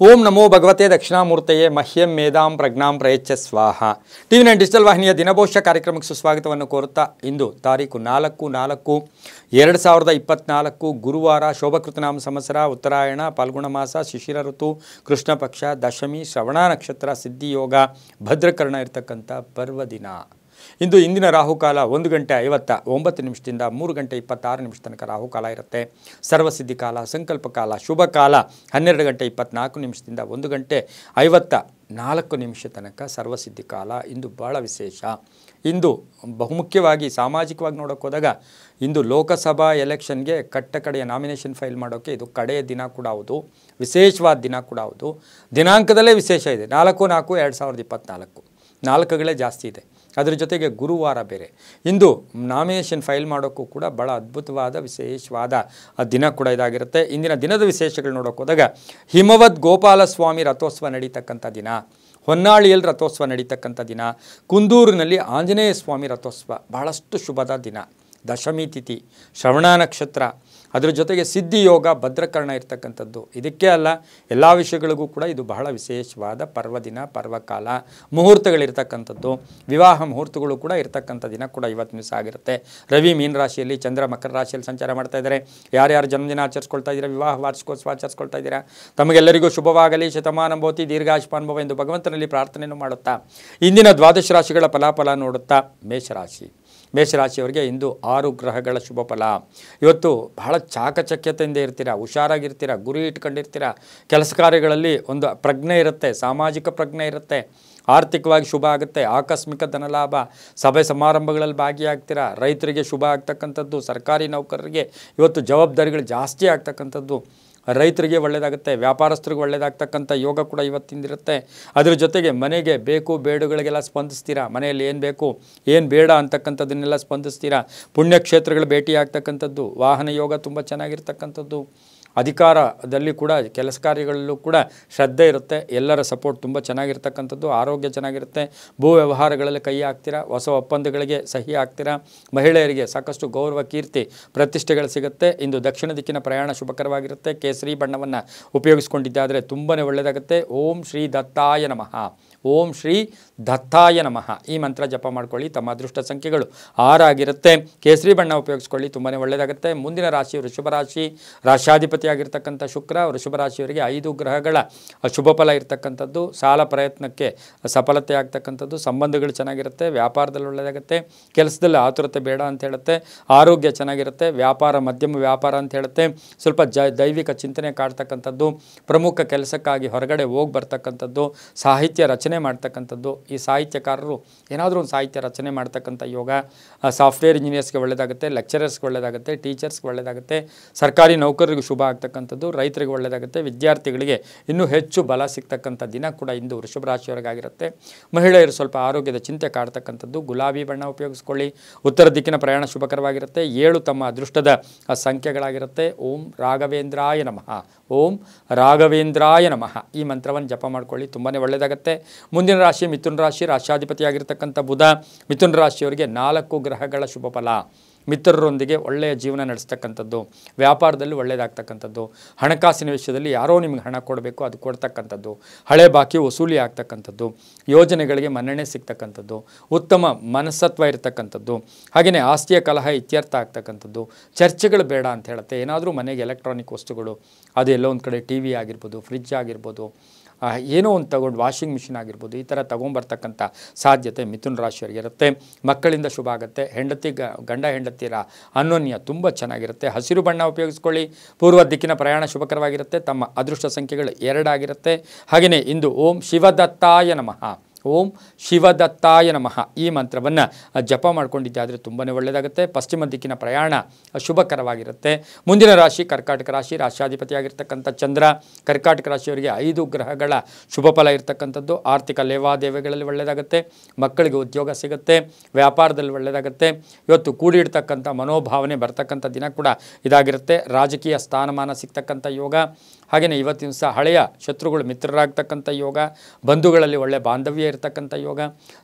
ಓಂ ನಮೋ ಭಗವತೆ ದಕ್ಷಿಣಾಮೂರ್ತಯೇ ಮಹ್ಯಂ ಮೇಧಾಂ ಪ್ರಜ್ಞಾಂ ಪ್ರಯಚ್ಛ ಸ್ವಾಹ. ಟಿವಿ9 ಡಿಜಿಟಲ್ ವಾಹಿನಿಯ ದಿನಭವಿಷ್ಯ ಕಾರ್ಯಕ್ರಮಕ್ಕೆ ಸುಸ್ವಾಗತವನ್ನು ಕೋರುತ್ತಾ ಇಂದು ತಾರೀಕು 4/4/2024 ಗುರುವಾರ ಶೋಭಕೃತನಾಮ ಸಂವತ್ಸರ ಉತ್ತರಾಯಣ ಫಾಲ್ಗುಣ ಮಾಸ ಶಿಶಿರ ಋತು ಕೃಷ್ಣ ಪಕ್ಷ ದಶಮಿ ಶ್ರವಣ ನಕ್ಷತ್ರ ಸಿದ್ಧಿಯೋಗ ಭದ್ರಕರ್ಣ ಇರತಕ್ಕಂಥ ಪರ್ವದಿನ. ಇಂದು ಇಂದಿನ ರಾಹುಕಾಲ 1:59 3:26 ತನಕ ರಾಹುಕಾಲ ಇರುತ್ತೆ. ಸರ್ವಸಿದ್ಧಿ ಕಾಲ, ಸಂಕಲ್ಪ ಕಾಲ, ಶುಭ ಕಾಲ 12:24 1:54 ತನಕ ಸರ್ವಸಿದ್ಧಿ ಕಾಲ. ಇಂದು ಬಹಳ ವಿಶೇಷ. ಇಂದು ಬಹುಮುಖ್ಯವಾಗಿ ಸಾಮಾಜಿಕವಾಗಿ ನೋಡೋಕೆ ಹೋದಾಗ ಇಂದು ಲೋಕಸಭಾ ಎಲೆಕ್ಷನ್ಗೆ ಕಡೆಯ ನಾಮಿನೇಷನ್ ಫೈಲ್ ಮಾಡೋಕ್ಕೆ ಇದು ಕಡೆಯ ದಿನ ಕೂಡ ಹೌದು, ವಿಶೇಷವಾದ ದಿನ ಕೂಡ ಹೌದು. ದಿನಾಂಕದಲ್ಲೇ ವಿಶೇಷ ಇದೆ. 4/4/2024 4ಗಳೇ ಜಾಸ್ತಿ ಇದೆ. ಅದರ ಜೊತೆಗೆ ಗುರುವಾರ ಬೇರೆ. ಇಂದು ನಾಮಿನೇಷನ್ ಫೈಲ್ ಮಾಡೋಕ್ಕೂ ಕೂಡ ಭಾಳ ಅದ್ಭುತವಾದ ವಿಶೇಷವಾದ ದಿನ ಕೂಡ ಇದಾಗಿರುತ್ತೆ. ಇಂದಿನ ದಿನದ ವಿಶೇಷಗಳು ನೋಡೋಕೆ ಹೋದಾಗ ಹಿಮವದ್ ಗೋಪಾಲಸ್ವಾಮಿ ರಥೋತ್ಸವ ನಡೀತಕ್ಕಂಥ ದಿನ, ಹೊನ್ನಾಳಿಯಲ್ಲಿ ರಥೋತ್ಸವ ನಡೀತಕ್ಕಂಥ ದಿನ, ಕುಂದೂರಿನಲ್ಲಿ ಆಂಜನೇಯ ಸ್ವಾಮಿ ರಥೋತ್ಸವ ಬಹಳಷ್ಟು ಶುಭದ ದಿನ, ದಶಮಿ ತಿಥಿ, ಶ್ರವಣ ನಕ್ಷತ್ರ, ಅದರ ಜೊತೆಗೆ ಸಿದ್ಧಿಯೋಗ ಭದ್ರಕರ್ಣ ಇರ್ತಕ್ಕಂಥದ್ದು. ಇದಕ್ಕೆ ಅಲ್ಲ, ಎಲ್ಲ ವಿಷಯಗಳಿಗೂ ಕೂಡ ಇದು ಬಹಳ ವಿಶೇಷವಾದ ಪರ್ವದಿನ, ಪರ್ವಕಾಲ, ಮುಹೂರ್ತಗಳಿರ್ತಕ್ಕಂಥದ್ದು, ವಿವಾಹ ಮುಹೂರ್ತಗಳು ಕೂಡ ಇರ್ತಕ್ಕಂಥ ದಿನ ಕೂಡ ಇವತ್ತು ದಿವಸ ಆಗಿರುತ್ತೆ. ರವಿ ಮೀನ ರಾಶಿಯಲ್ಲಿ, ಚಂದ್ರ ಮಕರ ರಾಶಿಯಲ್ಲಿ ಸಂಚಾರ ಮಾಡ್ತಾ ಇದ್ದಾರೆ. ಯಾರ್ಯಾರು ಜನ್ಮದಿನ ಆಚರಿಸ್ಕೊಳ್ತಾ ಇದ್ದೀರಾ, ವಿವಾಹ ವಾರ್ಷಿಕೋತ್ಸವ ಆಚರಿಸ್ಕೊಳ್ತಾ ಇದ್ದೀರಾ, ತಮಗೆಲ್ಲರಿಗೂ ಶುಭವಾಗಲಿ, ಶತಮಾನ ಭವತಿ, ದೀರ್ಘಾಯುಷ್ಮಾನ್ ಭವ ಎಂದು ಭಗವಂತನಲ್ಲಿ ಪ್ರಾರ್ಥನೆಯನ್ನು ಮಾಡುತ್ತಾ ಇಂದಿನ ದ್ವಾದಶ ರಾಶಿಗಳ ಫಲಾಫಲ ನೋಡುತ್ತಾ ಮೇಷರಾಶಿಯವರಿಗೆ ಇಂದು 6 ಗ್ರಹಗಳ ಶುಭ ಫಲ. ಇವತ್ತು ಬಹಳ ಚಾಕಚಕ್ಯತೆಯಿಂದ ಇರ್ತೀರ, ಹುಷಾರಾಗಿರ್ತೀರ, ಗುರಿ ಇಟ್ಕೊಂಡಿರ್ತೀರ. ಕೆಲಸ ಕಾರ್ಯಗಳಲ್ಲಿ ಒಂದು ಪ್ರಜ್ಞೆ ಇರುತ್ತೆ, ಸಾಮಾಜಿಕ ಪ್ರಜ್ಞೆ ಇರುತ್ತೆ, ಆರ್ಥಿಕವಾಗಿ ಶುಭ ಆಗುತ್ತೆ, ಆಕಸ್ಮಿಕ ಧನಲಾಭ, ಸಭೆ ಸಮಾರಂಭಗಳಲ್ಲಿ ಭಾಗಿಯಾಗ್ತೀರ. ರೈತರಿಗೆ ಶುಭ ಆಗ್ತಕ್ಕಂಥದ್ದು, ಸರ್ಕಾರಿ ನೌಕರರಿಗೆ ಇವತ್ತು ಜವಾಬ್ದಾರಿಗಳು ಜಾಸ್ತಿ ಆಗ್ತಕ್ಕಂಥದ್ದು, ರೈತರಿಗೆ ಒಳ್ಳೆಯದಾಗುತ್ತೆ, ವ್ಯಾಪಾರಸ್ಥರಿಗೆ ಒಳ್ಳೆಯದಾಗ್ತಕ್ಕಂಥ ಯೋಗ ಕೂಡ ಇವತ್ತಿಂದಿರುತ್ತೆ. ಅದರ ಜೊತೆಗೆ ಮನೆಗೆ ಬೇಕು ಬೇಡುಗಳಿಗೆಲ್ಲ ಸ್ಪಂದಿಸ್ತೀರಾ, ಮನೆಯಲ್ಲಿ ಏನು ಬೇಕು ಏನು ಬೇಡ ಅಂತಕ್ಕಂಥದ್ದನ್ನೆಲ್ಲ ಸ್ಪಂದಿಸ್ತೀರಾ. ಪುಣ್ಯಕ್ಷೇತ್ರಗಳು ಭೇಟಿ ಆಗ್ತಕ್ಕಂಥದ್ದು, ವಾಹನ ಯೋಗ ತುಂಬ ಚೆನ್ನಾಗಿರ್ತಕ್ಕಂಥದ್ದು, ಅಧಿಕಾರದಲ್ಲಿ ಕೂಡ ಕೆಲಸ ಕಾರ್ಯಗಳಲ್ಲೂ ಕೂಡ ಶ್ರದ್ಧೆ ಇರುತ್ತೆ, ಎಲ್ಲರ ಸಪೋರ್ಟ್ ತುಂಬ ಚೆನ್ನಾಗಿರ್ತಕ್ಕಂಥದ್ದು, ಆರೋಗ್ಯ ಚೆನ್ನಾಗಿರುತ್ತೆ. ಭೂ ವ್ಯವಹಾರಗಳಲ್ಲಿ ಕೈ ಹಾಕ್ತೀರಾ, ಹೊಸ ಒಪ್ಪಂದಗಳಿಗೆ ಸಹಿ ಹಾಕ್ತೀರಾ. ಮಹಿಳೆಯರಿಗೆ ಸಾಕಷ್ಟು ಗೌರವ ಕೀರ್ತಿ ಪ್ರತಿಷ್ಠೆಗಳು ಸಿಗುತ್ತೆ. ಇಂದು ದಕ್ಷಿಣ ದಿಕ್ಕಿನ ಪ್ರಯಾಣ ಶುಭಕರವಾಗಿರುತ್ತೆ. ಕೇಸರಿ ಬಣ್ಣವನ್ನು ಉಪಯೋಗಿಸ್ಕೊಂಡಿದ್ದಾದರೆ ತುಂಬಾ ಒಳ್ಳೆಯದಾಗುತ್ತೆ. ಓಂ ಶ್ರೀ ದತ್ತಾಯ ನಮಃ, ಓಂ ಶ್ರೀ ದತ್ತಾಯ ನಮಃ ಈ ಮಂತ್ರ ಜಪ ಮಾಡ್ಕೊಳ್ಳಿ. ತಮ್ಮ ಅದೃಷ್ಟ ಸಂಖ್ಯೆಗಳು 6 ಆಗಿರುತ್ತೆ. ಕೇಸರಿ ಬಣ್ಣ ಉಪಯೋಗಿಸ್ಕೊಳ್ಳಿ, ತುಂಬಾ ಒಳ್ಳೆಯದಾಗುತ್ತೆ. ಮುಂದಿನ ರಾಶಿ ವೃಷಭ ರಾಶಿ, ರಾಶಾಧಿಪತಿಯಾಗಿರ್ತಕ್ಕಂಥ ಶುಕ್ರ. ವೃಷಭ ರಾಶಿಯವರಿಗೆ 5 ಗ್ರಹಗಳ ಶುಭ ಫಲ ಇರ್ತಕ್ಕಂಥದ್ದು. ಸಾಲ ಪ್ರಯತ್ನಕ್ಕೆ ಸಫಲತೆ ಆಗ್ತಕ್ಕಂಥದ್ದು, ಸಂಬಂಧಗಳು ಚೆನ್ನಾಗಿರುತ್ತೆ, ವ್ಯಾಪಾರದಲ್ಲಿ ಒಳ್ಳೆಯದಾಗುತ್ತೆ, ಕೆಲಸದಲ್ಲಿ ಆತುರತೆ ಬೇಡ ಅಂತ ಹೇಳುತ್ತೆ, ಆರೋಗ್ಯ ಚೆನ್ನಾಗಿರುತ್ತೆ, ವ್ಯಾಪಾರ ಮಧ್ಯಮ ವ್ಯಾಪಾರ ಅಂತ ಹೇಳುತ್ತೆ, ಸ್ವಲ್ಪ ದೈವಿಕ ಚಿಂತನೆ ಕಾಡ್ತಕ್ಕಂಥದ್ದು, ಪ್ರಮುಖ ಕೆಲಸಕ್ಕಾಗಿ ಹೊರಗಡೆ ಹೋಗಿ ಬರ್ತಕ್ಕಂಥದ್ದು, ಸಾಹಿತ್ಯ ರಚನೆ ಮಾಡ್ತಕ್ಕಂಥದ್ದು. ಈ ಸಾಹಿತ್ಯಕಾರರು ಏನಾದರೂ ಒಂದು ಸಾಹಿತ್ಯ ರಚನೆ ಮಾಡ್ತಕ್ಕಂಥ ಯೋಗ. ಸಾಫ್ಟ್ವೇರ್ ಇಂಜಿನಿಯರ್ಸ್ಗೆ ಒಳ್ಳೆಯದಾಗುತ್ತೆ, ಲೆಕ್ಚರರ್ಸ್ಗೆ ಒಳ್ಳೆಯದಾಗುತ್ತೆ, ಟೀಚರ್ಸ್ಗೆ ಒಳ್ಳೆಯದಾಗುತ್ತೆ, ಸರ್ಕಾರಿ ನೌಕರರಿಗೆ ಶುಭ ಆಗ್ತಕ್ಕಂಥದ್ದು, ರೈತರಿಗೆ ಒಳ್ಳೆಯದಾಗುತ್ತೆ, ವಿದ್ಯಾರ್ಥಿಗಳಿಗೆ ಇನ್ನೂ ಹೆಚ್ಚು ಬಲ ಸಿಗ್ತಕ್ಕಂಥ ದಿನ ಕೂಡ ಇಂದು ವೃಷಭ ರಾಶಿಯವರಿಗಾಗಿರುತ್ತೆ. ಮಹಿಳೆಯರು ಸ್ವಲ್ಪ ಆರೋಗ್ಯದ ಚಿಂತೆ ಕಾಡ್ತಕ್ಕಂಥದ್ದು, ಗುಲಾಬಿ ಬಣ್ಣ ಉಪಯೋಗಿಸ್ಕೊಳ್ಳಿ. ಉತ್ತರ ದಿಕ್ಕಿನ ಪ್ರಯಾಣ ಶುಭಕರವಾಗಿರುತ್ತೆ. 7 ತಮ್ಮ ಅದೃಷ್ಟದ ಸಂಖ್ಯೆಗಳಾಗಿರುತ್ತೆ. ಓಂ ರಾಘವೇಂದ್ರಾಯ ನಮಃ, ಓಂ ರಾಘವೇಂದ್ರಾಯ ನಮಃ ಈ ಮಂತ್ರವನ್ನು ಜಪ ಮಾಡ್ಕೊಳ್ಳಿ, ತುಂಬಾ ಒಳ್ಳೆಯದಾಗುತ್ತೆ. ಮುಂದಿನ ರಾಶಿ ಮಿಥುನ ರಾಶಿ, ರಾಶಾಧಿಪತಿಯಾಗಿರ್ತಕ್ಕಂಥ ಬುಧ. ಮಿಥುನ ರಾಶಿಯವರಿಗೆ 4 ಗ್ರಹಗಳ ಶುಭ ಫಲ. ಮಿತ್ರರೊಂದಿಗೆ ಒಳ್ಳೆಯ ಜೀವನ ನಡೆಸ್ತಕ್ಕಂಥದ್ದು, ವ್ಯಾಪಾರದಲ್ಲಿ ಒಳ್ಳೆಯದಾಗ್ತಕ್ಕಂಥದ್ದು, ಹಣಕಾಸಿನ ವಿಷಯದಲ್ಲಿ ಯಾರೋ ನಿಮಗೆ ಹಣ ಕೊಡಬೇಕು ಅದು ಕೊಡ್ತಕ್ಕಂಥದ್ದು, ಹಳೆ ಬಾಕಿ ವಸೂಲಿ ಆಗ್ತಕ್ಕಂಥದ್ದು, ಯೋಜನೆಗಳಿಗೆ ಮನ್ನಣೆ ಸಿಗ್ತಕ್ಕಂಥದ್ದು, ಉತ್ತಮ ಮನಸ್ತತ್ವ ಇರತಕ್ಕಂಥದ್ದು, ಹಾಗೆಯೇ ಆಸ್ತಿಯ ಕಲಹ ಇತ್ಯರ್ಥ ಆಗ್ತಕ್ಕಂಥದ್ದು, ಚರ್ಚೆಗಳು ಬೇಡ ಅಂತ ಹೇಳುತ್ತೆ. ಏನಾದರೂ ಮನೆಗೆ ಎಲೆಕ್ಟ್ರಾನಿಕ್ ವಸ್ತುಗಳು, ಅದು ಎಲ್ಲೋ ಒಂದು ಕಡೆ ಟಿ ವಿ ಆಗಿರ್ಬೋದು, ಫ್ರಿಡ್ಜ್ ಆಗಿರ್ಬೋದು, ಏನೋ ಒಂದು ತಗೊಂಡು ವಾಷಿಂಗ್ ಮಿಷಿನ್ ಆಗಿರ್ಬೋದು, ಈ ಥರ ತೊಗೊಂಬರ್ತಕ್ಕಂಥ ಸಾಧ್ಯತೆ ಮಿಥುನ ರಾಶಿಯವರಿಗೆ ಇರುತ್ತೆ. ಮಕ್ಕಳಿಂದ ಶುಭ ಆಗುತ್ತೆ. ಗಂಡ ಹೆಂಡತಿಯರ ಅನ್ಯೋನ್ಯ ತುಂಬ ಚೆನ್ನಾಗಿರುತ್ತೆ. ಹಸಿರು ಬಣ್ಣ ಉಪಯೋಗಿಸ್ಕೊಳ್ಳಿ. ಪೂರ್ವ ದಿಕ್ಕಿನ ಪ್ರಯಾಣ ಶುಭಕರವಾಗಿರುತ್ತೆ. ತಮ್ಮ ಅದೃಷ್ಟ ಸಂಖ್ಯೆಗಳು 2 ಆಗಿರುತ್ತೆ. ಹಾಗೆಯೇ ಇಂದು ಓಂ ಶಿವದತ್ತಾಯ ನಮಃ, ಓಂ ಶಿವದತ್ತಾಯ ನಮಃ ಈ ಮಂತ್ರವನ್ನು ಜಪ ಮಾಡ್ಕೊಂಡಿದ್ದಾದರೆ ತುಂಬಾ ಒಳ್ಳೆಯದಾಗುತ್ತೆ. ಪಶ್ಚಿಮ ದಿಕ್ಕಿನ ಪ್ರಯಾಣ ಶುಭಕರವಾಗಿರುತ್ತೆ. ಮುಂದಿನ ರಾಶಿ ಕರ್ಕಾಟಕ ರಾಶಿ, ರಾಶಾಧಿಪತಿಯಾಗಿರ್ತಕ್ಕಂಥ ಚಂದ್ರ. ಕರ್ಕಾಟಕ ರಾಶಿಯವರಿಗೆ 5 ಗ್ರಹಗಳ ಶುಭ ಫಲ ಇರ್ತಕ್ಕಂಥದ್ದು. ಆರ್ಥಿಕ ಲೇವಾದೇವಿಗಳಲ್ಲಿ ಒಳ್ಳೆಯದಾಗುತ್ತೆ, ಮಕ್ಕಳಿಗೆ ಉದ್ಯೋಗ ಸಿಗುತ್ತೆ, ವ್ಯಾಪಾರದಲ್ಲಿ ಒಳ್ಳೆಯದಾಗುತ್ತೆ. ಇವತ್ತು ಕೂಡಿಡ್ತಕ್ಕಂಥ ಮನೋಭಾವನೆ ಬರ್ತಕ್ಕಂಥ ದಿನ ಕೂಡ ಇದಾಗಿರುತ್ತೆ. ರಾಜಕೀಯ ಸ್ಥಾನಮಾನ ಸಿಗ್ತಕ್ಕಂಥ ಯೋಗ, ಹಾಗೆಯೇ ಇವತ್ತಿನ ದಿವಸ ಹಳೆಯ ಶತ್ರುಗಳು ಮಿತ್ರರಾಗ್ತಕ್ಕಂಥ ಯೋಗ, ಬಂಧುಗಳಲ್ಲಿ ಒಳ್ಳೆಯ ಬಾಂಧವ್ಯ ಇರತಕ್ಕಂಥ ಯೋಗ,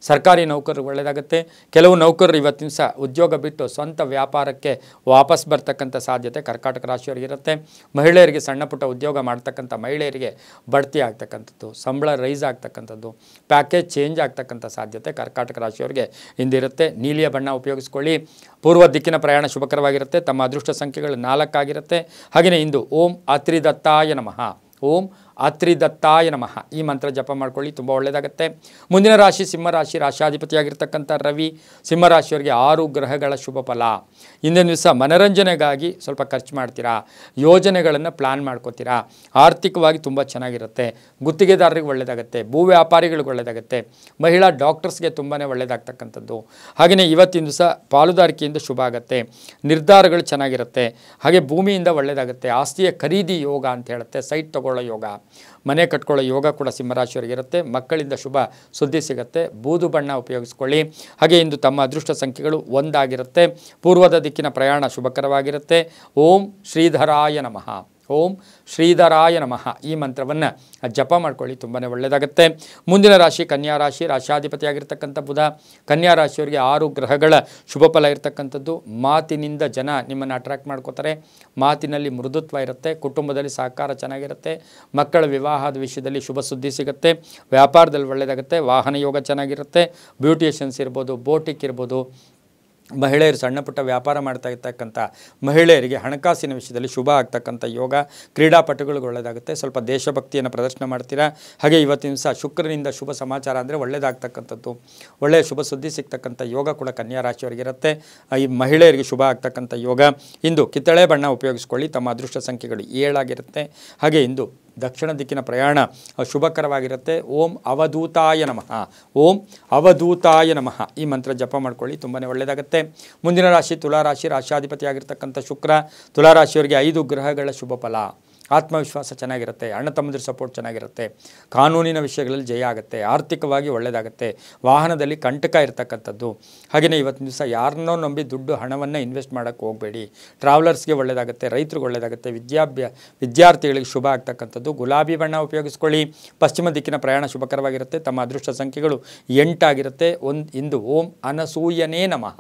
ಸರ್ಕಾರಿ ನೌಕರರು ಒಳ್ಳೆಯದಾಗುತ್ತೆ. ಕೆಲವು ನೌಕರರು ಇವತ್ತಿನ ದಿವಸ ಉದ್ಯೋಗ ಬಿಟ್ಟು ಸ್ವಂತ ವ್ಯಾಪಾರಕ್ಕೆ ವಾಪಸ್ ಬರ್ತಕ್ಕಂಥ ಸಾಧ್ಯತೆ ಕರ್ಕಾಟಕ ರಾಶಿಯವರಿಗೆ ಇರುತ್ತೆ. ಮಹಿಳೆಯರಿಗೆ ಸಣ್ಣ ಪುಟ್ಟ ಉದ್ಯೋಗ ಮಾಡ್ತಕ್ಕಂಥ ಮಹಿಳೆಯರಿಗೆ ಬಡ್ತಿ ಆಗ್ತಕ್ಕಂಥದ್ದು, ಸಂಬಳ ರೈಸ್ ಆಗ್ತಕ್ಕಂಥದ್ದು, ಪ್ಯಾಕೇಜ್ ಚೇಂಜ್ ಆಗ್ತಕ್ಕಂಥ ಸಾಧ್ಯತೆ ಕರ್ಕಾಟಕ ರಾಶಿಯವರಿಗೆ ಇಂದಿರುತ್ತೆ. ನೀಲಿಯ ಬಣ್ಣ ಉಪಯೋಗಿಸ್ಕೊಳ್ಳಿ. ಪೂರ್ವ ದಿಕ್ಕಿನ ಪ್ರಯಾಣ ಶುಭಕರವಾಗಿರುತ್ತೆ. ತಮ್ಮ ಅದೃಷ್ಟ ಸಂಖ್ಯೆಗಳು 4 ಆಗಿರುತ್ತೆ. ಹಾಗೆಯೇ ಇಂದು ಓಂ ಅತ್ರಿದತ್ತಾಯ ನಮಃ, ಓಂ ಅತ್ರಿದತ್ತಾಯ ನಮಃ ಈ ಮಂತ್ರ ಜಪ ಮಾಡ್ಕೊಳ್ಳಿ, ತುಂಬ ಒಳ್ಳೆಯದಾಗುತ್ತೆ. ಮುಂದಿನ ರಾಶಿ ಸಿಂಹರಾಶಿ, ರಾಶಾಧಿಪತಿಯಾಗಿರ್ತಕ್ಕಂಥ ರವಿ. ಸಿಂಹರಾಶಿಯವರಿಗೆ 6 ಗ್ರಹಗಳ ಶುಭ ಫಲ. ಇಂದಿನ ದಿವಸ ಮನರಂಜನೆಗಾಗಿ ಸ್ವಲ್ಪ ಖರ್ಚು ಮಾಡ್ತೀರಾ, ಯೋಜನೆಗಳನ್ನು ಪ್ಲ್ಯಾನ್ ಮಾಡ್ಕೋತೀರಾ, ಆರ್ಥಿಕವಾಗಿ ತುಂಬ ಚೆನ್ನಾಗಿರುತ್ತೆ. ಗುತ್ತಿಗೆದಾರರಿಗೆ ಒಳ್ಳೆಯದಾಗುತ್ತೆ, ಭೂ ವ್ಯಾಪಾರಿಗಳಿಗೆ ಒಳ್ಳೆಯದಾಗುತ್ತೆ, ಮಹಿಳಾ ಡಾಕ್ಟರ್ಸ್ಗೆ ತುಂಬಾ ಒಳ್ಳೆಯದಾಗ್ತಕ್ಕಂಥದ್ದು. ಹಾಗೆಯೇ ಇವತ್ತಿನ ದಿವಸ ಪಾಲುದಾರಿಕೆಯಿಂದ ಶುಭ ಆಗುತ್ತೆ, ನಿರ್ಧಾರಗಳು ಚೆನ್ನಾಗಿರುತ್ತೆ. ಹಾಗೆ ಭೂಮಿಯಿಂದ ಒಳ್ಳೆಯದಾಗುತ್ತೆ, ಆಸ್ತಿಯ ಖರೀದಿ ಯೋಗ ಅಂತ ಹೇಳುತ್ತೆ, ಸೈಟ್ ತಗೊಳ್ಳೋ ಯೋಗ, ಮನೆ ಕಟ್ಕೊಳ್ಳೋ ಯೋಗ ಕೂಡ ಸಿಂಹರಾಶಿಯವರಿಗೆ ಇರುತ್ತೆ. ಮಕ್ಕಳಿಂದ ಶುಭ ಸುದ್ದಿ ಸಿಗುತ್ತೆ. ಬೂದು ಬಣ್ಣ ಉಪಯೋಗಿಸ್ಕೊಳ್ಳಿ. ಹಾಗೆ ಇಂದು ತಮ್ಮ ಅದೃಷ್ಟ ಸಂಖ್ಯೆಗಳು 1 ಆಗಿರುತ್ತೆ. ಪೂರ್ವದ ದಿಕ್ಕಿನ ಪ್ರಯಾಣ ಶುಭಕರವಾಗಿರುತ್ತೆ. ಓಂ ಶ್ರೀಧರಾಯ ನಮಃ, ಓಂ ಶ್ರೀಧರಾಯ ನಮಃ ಈ ಮಂತ್ರವನ್ನು ಜಪ ಮಾಡ್ಕೊಳ್ಳಿ, ತುಂಬಾ ಒಳ್ಳೆಯದಾಗುತ್ತೆ. ಮುಂದಿನ ರಾಶಿ ಕನ್ಯಾ ರಾಶಿ, ರಾಶಾಧಿಪತಿಯಾಗಿರ್ತಕ್ಕಂಥ ಬುಧ. ಕನ್ಯಾ ರಾಶಿಯವರಿಗೆ 6 ಗ್ರಹಗಳ ಶುಭ ಫಲ ಇರತಕ್ಕಂಥದ್ದು. ಮಾತಿನಿಂದ ಜನ ನಿಮ್ಮನ್ನು ಅಟ್ರಾಕ್ಟ್ ಮಾಡ್ಕೋತಾರೆ, ಮಾತಿನಲ್ಲಿ ಮೃದುತ್ವ ಇರುತ್ತೆ, ಕುಟುಂಬದಲ್ಲಿ ಸಹಕಾರ ಚೆನ್ನಾಗಿರುತ್ತೆ, ಮಕ್ಕಳ ವಿವಾಹದ ವಿಷಯದಲ್ಲಿ ಶುಭ ಸುದ್ದಿ ಸಿಗುತ್ತೆ, ವ್ಯಾಪಾರದಲ್ಲಿ ಒಳ್ಳೆಯದಾಗುತ್ತೆ, ವಾಹನ ಯೋಗ ಚೆನ್ನಾಗಿರುತ್ತೆ, ಬ್ಯೂಟಿಷಿಯನ್ಸ್ ಇರ್ಬೋದು, ಬೋಟಿಕ್ ಇರ್ಬೋದು, ಮಹಿಳೆಯರು ಸಣ್ಣ ಪುಟ್ಟ ವ್ಯಾಪಾರ ಮಾಡ್ತಾ ಇರ್ತಕ್ಕಂಥ ಮಹಿಳೆಯರಿಗೆ ಹಣಕಾಸಿನ ವಿಷಯದಲ್ಲಿ ಶುಭ ಆಗ್ತಕ್ಕಂಥ ಯೋಗ, ಕ್ರೀಡಾಪಟುಗಳಿಗೆ ಒಳ್ಳೆಯದಾಗುತ್ತೆ, ಸ್ವಲ್ಪ ದೇಶಭಕ್ತಿಯನ್ನು ಪ್ರದರ್ಶನ ಮಾಡ್ತೀರಾ. ಹಾಗೆ ಇವತ್ತಿನ ದಿವಸ ಶುಕ್ರನಿಂದ ಶುಭ ಸಮಾಚಾರ ಅಂದರೆ ಒಳ್ಳೆಯದಾಗ್ತಕ್ಕಂಥದ್ದು, ಒಳ್ಳೆಯ ಶುಭ ಸುದ್ದಿ ಸಿಗ್ತಕ್ಕಂಥ ಯೋಗ ಕೂಡ ಕನ್ಯಾ ರಾಶಿಯವರಿಗಿರುತ್ತೆ. ಈ ಮಹಿಳೆಯರಿಗೆ ಶುಭ ಆಗ್ತಕ್ಕಂಥ ಯೋಗ. ಇಂದು ಕಿತ್ತಳೆ ಬಣ್ಣ ಉಪಯೋಗಿಸ್ಕೊಳ್ಳಿ, ತಮ್ಮ ಅದೃಷ್ಟ ಸಂಖ್ಯೆಗಳು 7 ಆಗಿರುತ್ತೆ. ಹಾಗೆ ಇಂದು ದಕ್ಷಿಣ ದಿಕ್ಕಿನ ಪ್ರಯಾಣ ಶುಭಕರವಾಗಿರುತ್ತೆ. ಓಂ ಅವಧೂತಾಯ ನಮಃ, ಓಂ ಅವಧೂತಾಯ ನಮಃ ಈ ಮಂತ್ರ ಜಪ ಮಾಡ್ಕೊಳ್ಳಿ, ತುಂಬಾ ಒಳ್ಳೆಯದಾಗುತ್ತೆ. ಮುಂದಿನ ರಾಶಿ ತುಲಾರಾಶಿ, ರಾಶಾಧಿಪತಿಯಾಗಿರ್ತಕ್ಕಂಥ ಶುಕ್ರ. ತುಲಾರಾಶಿಯವರಿಗೆ 5 ಗ್ರಹಗಳ ಶುಭ ಫಲ. ಆತ್ಮವಿಶ್ವಾಸ ಚೆನ್ನಾಗಿರುತ್ತೆ, ಅಣ್ಣ ತಮ್ಮಂದಿರ ಸಪೋರ್ಟ್ ಚೆನ್ನಾಗಿರುತ್ತೆ, ಕಾನೂನಿನ ವಿಷಯಗಳಲ್ಲಿ ಜಯ ಆಗುತ್ತೆ, ಆರ್ಥಿಕವಾಗಿ ಒಳ್ಳೆಯದಾಗುತ್ತೆ, ವಾಹನದಲ್ಲಿ ಕಂಟಕ ಇರತಕ್ಕಂಥದ್ದು. ಹಾಗೆಯೇ ಇವತ್ತಿನ ದಿವಸ ಯಾರನ್ನೋ ನಂಬಿ ದುಡ್ಡು ಹಣವನ್ನು ಇನ್ವೆಸ್ಟ್ ಮಾಡೋಕ್ಕೆ ಹೋಗಬೇಡಿ. ಟ್ರಾವೆಲರ್ಸ್ಗೆ ಒಳ್ಳೆಯದಾಗುತ್ತೆ, ರೈತರಿಗೆ ಒಳ್ಳೆಯದಾಗುತ್ತೆ, ವಿದ್ಯಾರ್ಥಿಗಳಿಗೆ ಶುಭ ಆಗ್ತಕ್ಕಂಥದ್ದು. ಗುಲಾಬಿ ಬಣ್ಣ ಉಪಯೋಗಿಸ್ಕೊಳ್ಳಿ. ಪಶ್ಚಿಮ ದಿಕ್ಕಿನ ಪ್ರಯಾಣ ಶುಭಕರವಾಗಿರುತ್ತೆ. ತಮ್ಮ ಅದೃಷ್ಟ ಸಂಖ್ಯೆಗಳು 8 ಆಗಿರುತ್ತೆ. ಇಂದು ಓಂ ಅನಸೂಯನೇ ನಮಃ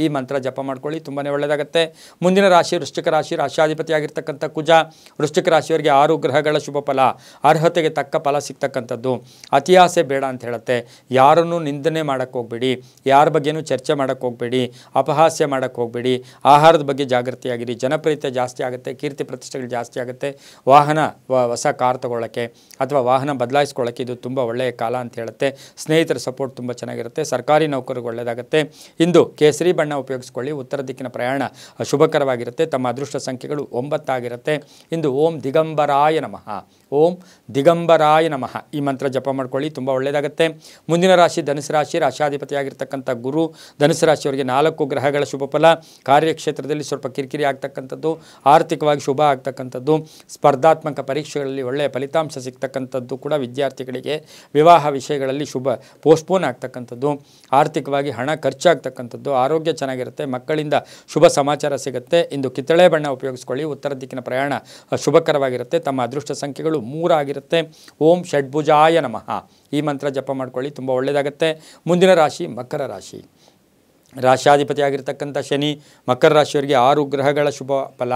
ಈ ಮಂತ್ರ ಜಪ ಮಾಡ್ಕೊಳ್ಳಿ, ತುಂಬಾ ಒಳ್ಳೆಯದಾಗುತ್ತೆ. ಮುಂದಿನ ರಾಶಿ ವೃಶ್ಚಿಕ ರಾಶಿ, ರಾಶಾಧಿಪತಿಯಾಗಿರ್ತಕ್ಕಂಥ ಕುಜ. ವೃಶ್ಚಿಕ ರಾಶಿಯವರಿಗೆ 6 ಗ್ರಹಗಳ ಶುಭ ಫಲ. ಅರ್ಹತೆಗೆ ತಕ್ಕ ಫಲ ಸಿಗ್ತಕ್ಕಂಥದ್ದು. ಅತಿಯಾಸೆ ಬೇಡ ಅಂತ ಹೇಳುತ್ತೆ. ಯಾರನ್ನೂ ನಿಂದನೆ ಮಾಡೋಕ್ಕೆ ಹೋಗಬೇಡಿ, ಯಾರ ಬಗ್ಗೆನೂ ಚರ್ಚೆ ಮಾಡೋಕ್ಕೆ ಹೋಗಬೇಡಿ, ಅಪಹಾಸ್ಯ ಮಾಡೋಕ್ಕೆ ಹೋಗಬೇಡಿ, ಆಹಾರದ ಬಗ್ಗೆ ಜಾಗೃತಿಯಾಗಿರಿ. ಜನಪ್ರಿಯತೆ ಜಾಸ್ತಿ ಆಗುತ್ತೆ, ಕೀರ್ತಿ ಪ್ರತಿಷ್ಠೆಗಳು ಜಾಸ್ತಿ ಆಗುತ್ತೆ. ವಾಹನ ಹೊಸ ಕಾರ್ ತೊಗೊಳ್ಳೋಕ್ಕೆ ಅಥವಾ ವಾಹನ ಬದಲಾಯಿಸ್ಕೊಳ್ಳೋಕ್ಕೆ ಇದು ತುಂಬ ಒಳ್ಳೆಯ ಕಾಲ ಅಂತ ಹೇಳುತ್ತೆ. ಸ್ನೇಹಿತರ ಸಪೋರ್ಟ್ ತುಂಬ ಚೆನ್ನಾಗಿರುತ್ತೆ. ಸರ್ಕಾರಿ ನೌಕರಿಗೆ ಒಳ್ಳೆಯದಾಗುತ್ತೆ. ಇಂದು ಕೇಸರಿ ಬಣ್ಣ ಉಪಯೋಗಿಸ್ಕೊಳ್ಳಿ. ಉತ್ತರ ದಿಕ್ಕಿನ ಪ್ರಯಾಣ ಶುಭಕರವಾಗಿರುತ್ತೆ. ತಮ್ಮ ಅದೃಷ್ಟ ಸಂಖ್ಯೆಗಳು 9 ಆಗಿರುತ್ತೆ. ಇಂದು ಓಂ ದಿಗಂಬರಾಯ ನಮಃ, ಓಂ ದಿಗಂಬರಾಯ ನಮಃ ಈ ಮಂತ್ರ ಜಪ ಮಾಡ್ಕೊಳ್ಳಿ, ತುಂಬ ಒಳ್ಳೆಯದಾಗುತ್ತೆ. ಮುಂದಿನ ರಾಶಿ ಧನುಸು ರಾಶಿ, ರಾಶಾಧಿಪತಿಯಾಗಿರ್ತಕ್ಕಂಥ ಗುರು. ಧನುಸು ರಾಶಿಯವರಿಗೆ 4 ಗ್ರಹಗಳ ಶುಭ ಫಲ. ಕಾರ್ಯಕ್ಷೇತ್ರದಲ್ಲಿ ಸ್ವಲ್ಪ ಕಿರಿಕಿರಿ ಆಗ್ತಕ್ಕಂಥದ್ದು, ಆರ್ಥಿಕವಾಗಿ ಶುಭ ಆಗ್ತಕ್ಕಂಥದ್ದು, ಸ್ಪರ್ಧಾತ್ಮಕ ಪರೀಕ್ಷೆಗಳಲ್ಲಿ ಒಳ್ಳೆಯ ಫಲಿತಾಂಶ ಸಿಗ್ತಕ್ಕಂಥದ್ದು ಕೂಡ ವಿದ್ಯಾರ್ಥಿಗಳಿಗೆ. ವಿವಾಹ ವಿಷಯಗಳಲ್ಲಿ ಶುಭ ಪೋಸ್ಟ್ಪೋನ್ ಆಗ್ತಕ್ಕಂಥದ್ದು, ಆರ್ಥಿಕವಾಗಿ ಹಣ ಖರ್ಚಾಗ್ತಕ್ಕಂಥದ್ದು, ಆರೋಗ್ಯ ಚೆನ್ನಾಗಿರುತ್ತೆ, ಮಕ್ಕಳಿಂದ ಶುಭ ಸಮಾಚಾರ ಸಿಗುತ್ತೆ. ಇಂದು ಕಿತ್ತಳೆ ಬಣ್ಣ ಉಪಯೋಗಿಸ್ಕೊಳ್ಳಿ. ಉತ್ತರ ದಿಕ್ಕಿನ ಪ್ರಯಾಣ ಶುಭಕರವಾಗಿರುತ್ತೆ. ತಮ್ಮ ಅದೃಷ್ಟ ಸಂಖ್ಯೆಗಳು 3 ಆಗಿರುತ್ತೆ. ಓಂ ಷಡ್ಭುಜಾಯ ನಮಃ ಈ ಮಂತ್ರ ಜಪ ಮಾಡ್ಕೊಳ್ಳಿ, ತುಂಬ ಒಳ್ಳೆಯದಾಗುತ್ತೆ. ಮುಂದಿನ ರಾಶಿ ಮಕರ ರಾಶಿ, ರಾಶಾಧಿಪತಿಯಾಗಿರ್ತಕ್ಕಂಥ ಶನಿ. ಮಕರ ರಾಶಿಯವರಿಗೆ 6 ಗ್ರಹಗಳ ಶುಭ ಫಲ.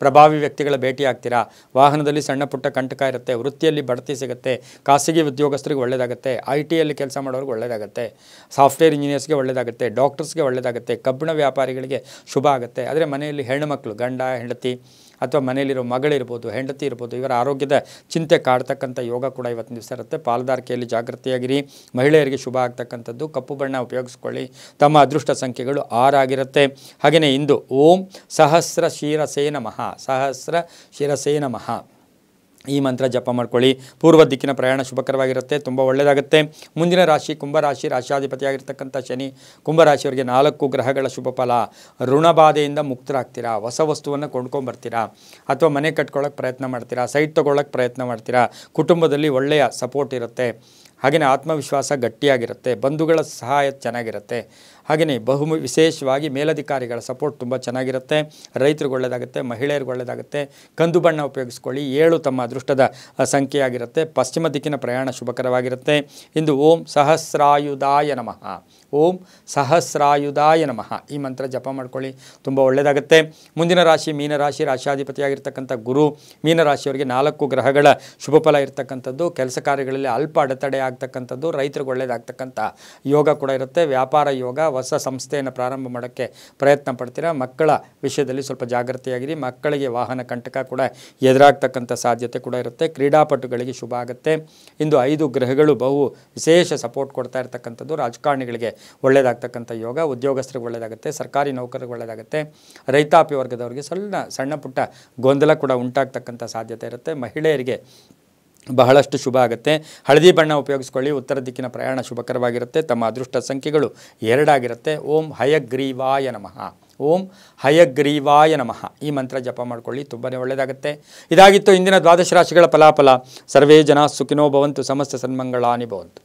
ಪ್ರಭಾವಿ ವ್ಯಕ್ತಿಗಳ ಭೇಟಿ ಆಗ್ತೀರಾ. ವಾಹನದಲ್ಲಿ ಸಣ್ಣ ಪುಟ್ಟ ಕಂಟಕ ಇರುತ್ತೆ. ವೃತ್ತಿಯಲ್ಲಿ ಬಡ್ತಿ ಸಿಗುತ್ತೆ. ಖಾಸಗಿ ಉದ್ಯೋಗಸ್ಥರಿಗೆ ಒಳ್ಳೆಯದಾಗುತ್ತೆ. IT ಯಲ್ಲಿ ಕೆಲಸ ಮಾಡೋರಿಗೆ ಒಳ್ಳೆಯದಾಗುತ್ತೆ. ಸಾಫ್ಟ್ವೇರ್ ಇಂಜಿನಿಯರ್ಸ್ಗೆ ಒಳ್ಳೆಯದಾಗುತ್ತೆ. ಡಾಕ್ಟರ್ಸ್ಗೆ ಒಳ್ಳೆಯದಾಗುತ್ತೆ. ಕಬ್ಬಿಣ ವ್ಯಾಪಾರಿಗಳಿಗೆ ಶುಭ ಆಗುತ್ತೆ. ಆದರೆ ಮನೆಯಲ್ಲಿ ಹೆಣ್ಣು ಮಕ್ಕಳು, ಗಂಡ ಹೆಂಡತಿ ಅಥವಾ ಮನೆಯಲ್ಲಿರೋ ಮಗಳಿರ್ಬೋದು, ಹೆಂಡತಿ ಇರ್ಬೋದು, ಇವರ ಆರೋಗ್ಯದ ಚಿಂತೆ ಕಾಡ್ತಕ್ಕಂಥ ಯೋಗ ಕೂಡ ಇವತ್ತಿನ ದಿವಸ ಇರುತ್ತೆ. ಪಾಲುದಾರಿಕೆಯಲ್ಲಿ ಜಾಗೃತಿಯಾಗಿರಿ. ಮಹಿಳೆಯರಿಗೆ ಶುಭ ಆಗ್ತಕ್ಕಂಥದ್ದು. ಕಪ್ಪು ಬಣ್ಣ ಉಪಯೋಗಿಸ್ಕೊಳ್ಳಿ. ತಮ್ಮ ಅದೃಷ್ಟ ಸಂಖ್ಯೆಗಳು 6 ಆಗಿರುತ್ತೆ. ಹಾಗೆಯೇ ಇಂದು ಓಂ ಸಹಸ್ರ ಶಿರಸೇ ನಮಃ, ಸಹಸ್ರ ಶಿರಸೇ ನಮಃ ಈ ಮಂತ್ರ ಜಪ ಮಾಡ್ಕೊಳ್ಳಿ. ಪೂರ್ವ ದಿಕ್ಕಿನ ಪ್ರಯಾಣ ಶುಭಕರವಾಗಿರುತ್ತೆ, ತುಂಬ ಒಳ್ಳೆಯದಾಗುತ್ತೆ. ಮುಂದಿನ ರಾಶಿ ಕುಂಭರಾಶಿ, ರಾಶಾಧಿಪತಿಯಾಗಿರ್ತಕ್ಕಂಥ ಶನಿ. ಕುಂಭರಾಶಿಯವರಿಗೆ 4 ಗ್ರಹಗಳ ಶುಭ ಫಲ. ಋಣಬಾಧೆಯಿಂದ ಮುಕ್ತರಾಗ್ತೀರಾ. ಹೊಸ ವಸ್ತುವನ್ನು ಕೊಂಡ್ಕೊಂಬರ್ತೀರಾ ಅಥವಾ ಮನೆ ಕಟ್ಕೊಳ್ಳೋಕೆ ಪ್ರಯತ್ನ ಮಾಡ್ತೀರಾ, ಸೈಟ್ ತೊಗೊಳ್ಳೋಕೆ ಪ್ರಯತ್ನ ಮಾಡ್ತೀರಾ. ಕುಟುಂಬದಲ್ಲಿ ಒಳ್ಳೆಯ ಸಪೋರ್ಟ್ ಇರುತ್ತೆ. ಹಾಗೆಯೇ ಆತ್ಮವಿಶ್ವಾಸ ಗಟ್ಟಿಯಾಗಿರುತ್ತೆ. ಬಂಧುಗಳ ಸಹಾಯ ಚೆನ್ನಾಗಿರುತ್ತೆ. ಹಾಗೆಯೇ ವಿಶೇಷವಾಗಿ ಮೇಲಧಿಕಾರಿಗಳ ಸಪೋರ್ಟ್ ತುಂಬ ಚೆನ್ನಾಗಿರುತ್ತೆ. ರೈತರಿಗೆ ಒಳ್ಳೆಯದಾಗುತ್ತೆ, ಮಹಿಳೆಯರಿಗೆ ಒಳ್ಳೆಯದಾಗುತ್ತೆ. ಕಂದು ಬಣ್ಣ ಉಪಯೋಗಿಸ್ಕೊಳ್ಳಿ. 7 ತಮ್ಮ ಅದೃಷ್ಟದ ಸಂಖ್ಯೆಯಾಗಿರುತ್ತೆ. ಪಶ್ಚಿಮ ದಿಕ್ಕಿನ ಪ್ರಯಾಣ ಶುಭಕರವಾಗಿರುತ್ತೆ. ಇಂದು ಓಂ ಸಹಸ್ರಾಯುಧಾಯ ನಮಃ, ಓಂ ಸಹಸ್ರಾಯುಧಾಯ ನಮಃ ಈ ಮಂತ್ರ ಜಪ ಮಾಡ್ಕೊಳ್ಳಿ, ತುಂಬ ಒಳ್ಳೆಯದಾಗುತ್ತೆ. ಮುಂದಿನ ರಾಶಿ ಮೀನರಾಶಿ. ರಾಶಿಯಾಧಿಪತಿಯಾಗಿರ್ತಕ್ಕಂಥ ಗುರು ಮೀನರಾಶಿಯವರಿಗೆ 4 ಗ್ರಹಗಳ ಶುಭ ಫಲ ಇರತಕ್ಕಂಥದ್ದು. ಕೆಲಸ ಕಾರ್ಯಗಳಲ್ಲಿ ಅಲ್ಪ ಅಡೆತಡೆ ಆಗ್ತಕ್ಕಂಥದ್ದು. ರೈತರಿಗೆ ಒಳ್ಳೆಯದಾಗ್ತಕ್ಕಂಥ ಯೋಗ ಕೂಡ ಇರುತ್ತೆ. ವ್ಯಾಪಾರ ಯೋಗ, ಹೊಸ ಸಂಸ್ಥೆಯನ್ನು ಪ್ರಾರಂಭ ಮಾಡೋಕ್ಕೆ ಪ್ರಯತ್ನ ಪಡ್ತೀರಾ. ಮಕ್ಕಳ ವಿಷಯದಲ್ಲಿ ಸ್ವಲ್ಪ ಜಾಗೃತಿಯಾಗಿರಿ. ಮಕ್ಕಳಿಗೆ ವಾಹನ ಕಂಟಕ ಕೂಡ ಎದುರಾಗ್ತಕ್ಕಂಥ ಸಾಧ್ಯತೆ ಕೂಡ ಇರುತ್ತೆ. ಕ್ರೀಡಾಪಟುಗಳಿಗೆ ಶುಭ ಆಗುತ್ತೆ. ಇಂದು 5 ಗ್ರಹಗಳು ಬಹು ವಿಶೇಷ ಸಪೋರ್ಟ್ ಕೊಡ್ತಾ ಇರ್ತಕ್ಕಂಥದ್ದು. ರಾಜಕಾರಣಿಗಳಿಗೆ ಒಳ್ಳೆಯದಾಗ್ತಕ್ಕಂಥ ಯೋಗ, ಉದ್ಯೋಗಸ್ಥರಿಗೆ ಒಳ್ಳೆಯದಾಗುತ್ತೆ, ಸರ್ಕಾರಿ ನೌಕರಿಗೆ ಒಳ್ಳೆಯದಾಗುತ್ತೆ. ರೈತಾಪಿ ವರ್ಗದವರಿಗೆ ಸಣ್ಣ ಪುಟ್ಟ ಗೊಂದಲ ಕೂಡ ಉಂಟಾಗ್ತಕ್ಕಂಥ ಸಾಧ್ಯತೆ ಇರುತ್ತೆ. ಮಹಿಳೆಯರಿಗೆ ಬಹಳಷ್ಟು ಶುಭ ಆಗುತ್ತೆ. ಹಳದಿ ಬಣ್ಣ ಉಪಯೋಗಿಸ್ಕೊಳ್ಳಿ. ಉತ್ತರ ದಿಕ್ಕಿನ ಪ್ರಯಾಣ ಶುಭಕರವಾಗಿರುತ್ತೆ. ತಮ್ಮ ಅದೃಷ್ಟ ಸಂಖ್ಯೆಗಳು 2 ಆಗಿರುತ್ತೆ. ಓಂ ಹಯಗ್ರೀವಾಯ ನಮಃ, ಓಂ ಹಯಗ್ರೀವಾಯ ನಮಃ ಈ ಮಂತ್ರ ಜಪ ಮಾಡ್ಕೊಳ್ಳಿ, ತುಂಬಾ ಒಳ್ಳೆಯದಾಗುತ್ತೆ. ಇದಾಗಿತ್ತು ಇಂದಿನ ದ್ವಾದಶ ರಾಶಿಗಳ ಫಲಾಫಲ. ಸರ್ವೇ ಜನ ಸುಖಿನೋ ಭವಂತು, ಸಮಸ್ತ ಸನ್ಮಂಗಳಾನಿ ಭವಂತು.